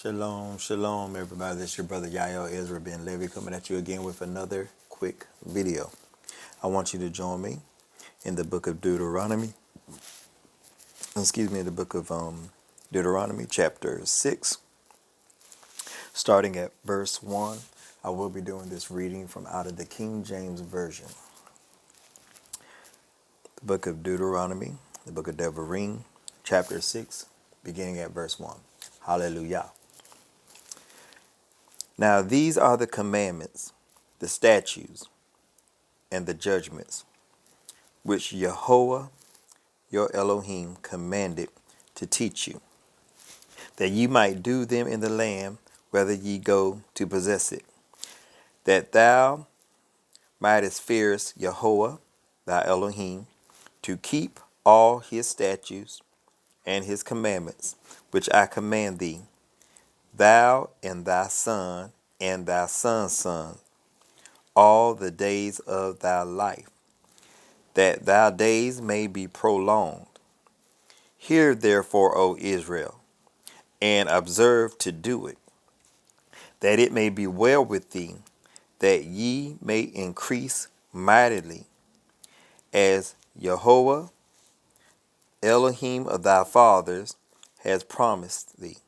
Shalom, shalom, everybody. This is your brother Yael Ezra Ben Levy coming at you again with another quick video. I want you to join me in the book of Deuteronomy. The book of Deuteronomy, chapter 6, starting at verse 1. I will be doing this reading from out of the King James Version. The book of Deuteronomy, the book of Devarim, chapter 6, beginning at verse 1. Hallelujah. Now these are the commandments, the statutes, and the judgments, which Yahweh your Elohim commanded to teach you, that ye might do them in the land whether ye go to possess it, that thou mightest fear Yahweh thy Elohim, to keep all his statutes and his commandments, which I command thee, thou and thy son and thy son's son, all the days of thy life, that thy days may be prolonged. Hear therefore, O Israel, and observe to do it, that it may be well with thee, that ye may increase mightily, as Yahweh, Elohim of thy fathers, has promised thee,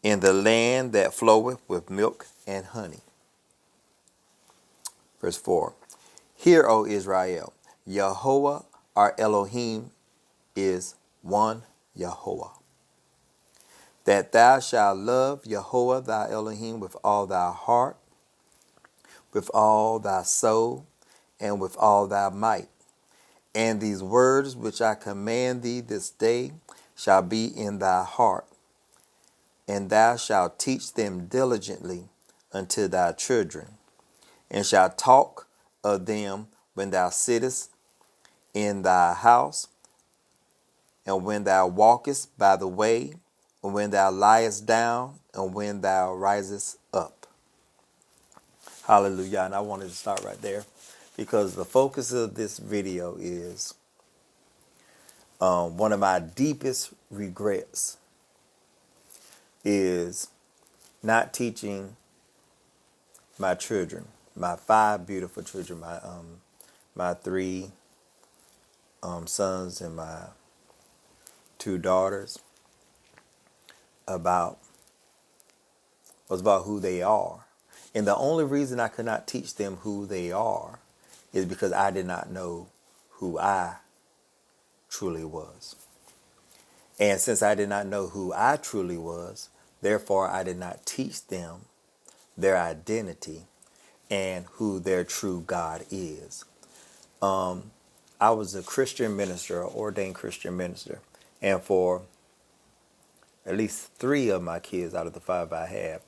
in the land that floweth with milk and honey. Verse 4. Hear, O Israel, Yahweh our Elohim is one Yahweh. That thou shalt love Yahweh thy Elohim with all thy heart, with all thy soul, and with all thy might. And these words which I command thee this day shall be in thy heart, and thou shalt teach them diligently unto thy children, and shalt talk of them when thou sittest in thy house, and when thou walkest by the way, and when thou liest down, and when thou risest up. Hallelujah. And I wanted to start right there because the focus of this video is one of my deepest regrets is not teaching my children, my 5 beautiful children, my 3 sons and my 2 daughters about who they are. And the only reason I could not teach them who they are is because I did not know who I truly was. And since I did not know who I truly was, therefore I did not teach them their identity and who their true God is. I was a Christian minister, an ordained Christian minister, and for at least 3 of my kids out of the 5 I had,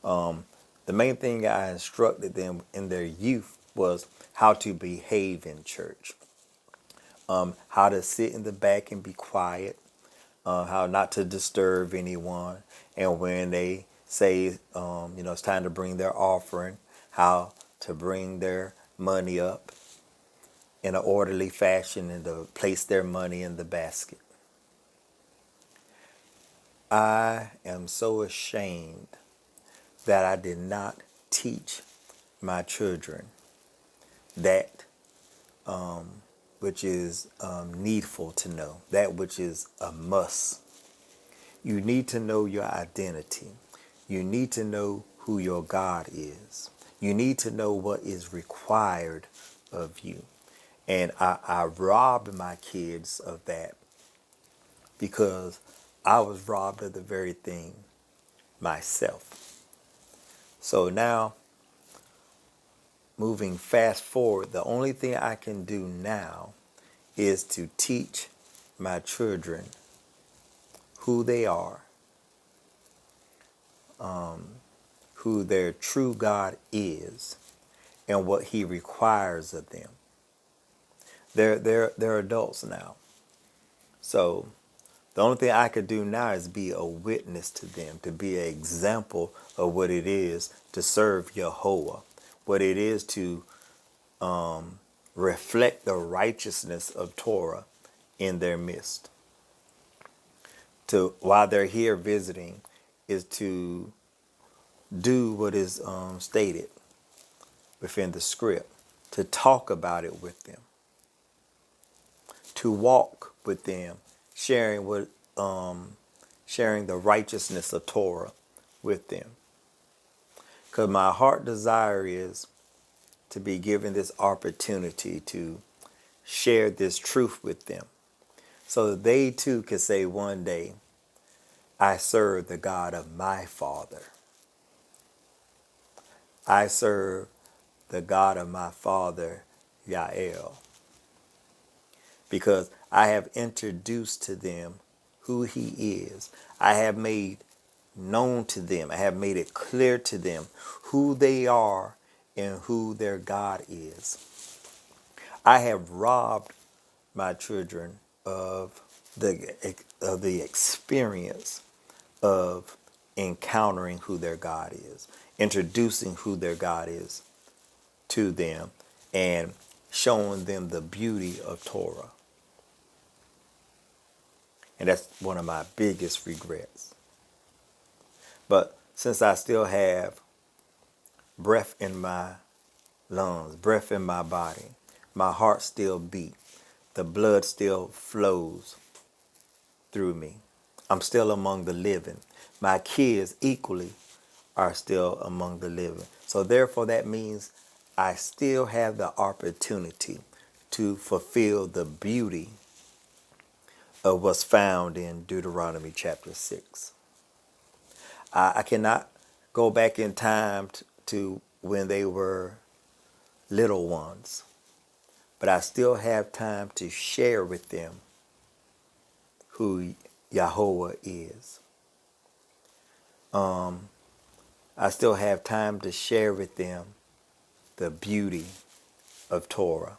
the main thing I instructed them in their youth was how to behave in church, how to sit in the back and be quiet, how not to disturb anyone, and when they say, it's time to bring their offering, how to bring their money up in an orderly fashion and to place their money in the basket. I am so ashamed that I did not teach my children that which is needful to know, that which is a must. You need to know your identity. You need to know who your God is. You need to know what is required of you. And I robbed my kids of that because I was robbed of the very thing myself. So now, moving fast forward, the only thing I can do now is to teach my children who they are, who their true God is, and what he requires of them. They're adults now. So the only thing I could do now is be a witness to them, to be an example of what it is to serve Yahweh, what it is to reflect the righteousness of Torah in their midst. To while they're here visiting is to do what is stated within the script, to talk about it with them, to walk with them, sharing sharing the righteousness of Torah with them. Because my heart desire is to be given this opportunity to share this truth with them, so that they too can say one day, I serve the God of my father. I serve the God of my father, Yael. Because I have introduced to them who he is. I have made known to them. I have made it clear to them who they are and who their God is. I have robbed my children of the experience of encountering who their God is, introducing who their God is to them, and showing them the beauty of Torah. And that's one of my biggest regrets. But since I still have breath in my lungs, breath in my body, my heart still beats, the blood still flows through me. I'm still among the living. My kids equally are still among the living. So therefore that means I still have the opportunity to fulfill the beauty of what's found in Deuteronomy chapter 6. I cannot go back in time to when they were little ones, but I still have time to share with them who Yahweh is. I still have time to share with them the beauty of Torah.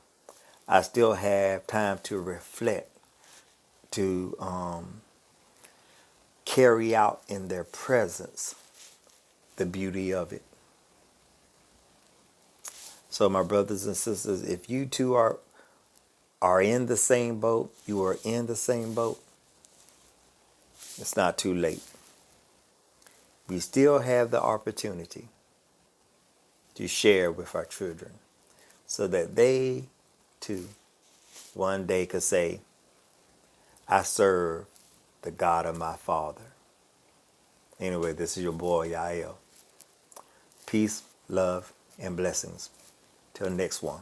I still have time to reflect, to carry out in their presence the beauty of it. So my brothers and sisters, if you too are in the same boat, you are in the same boat, it's not too late. We still have the opportunity to share with our children so that they too one day could say, I serve the God of my father. Anyway, this is your boy, Yael. Peace, love, and blessings. Till next one.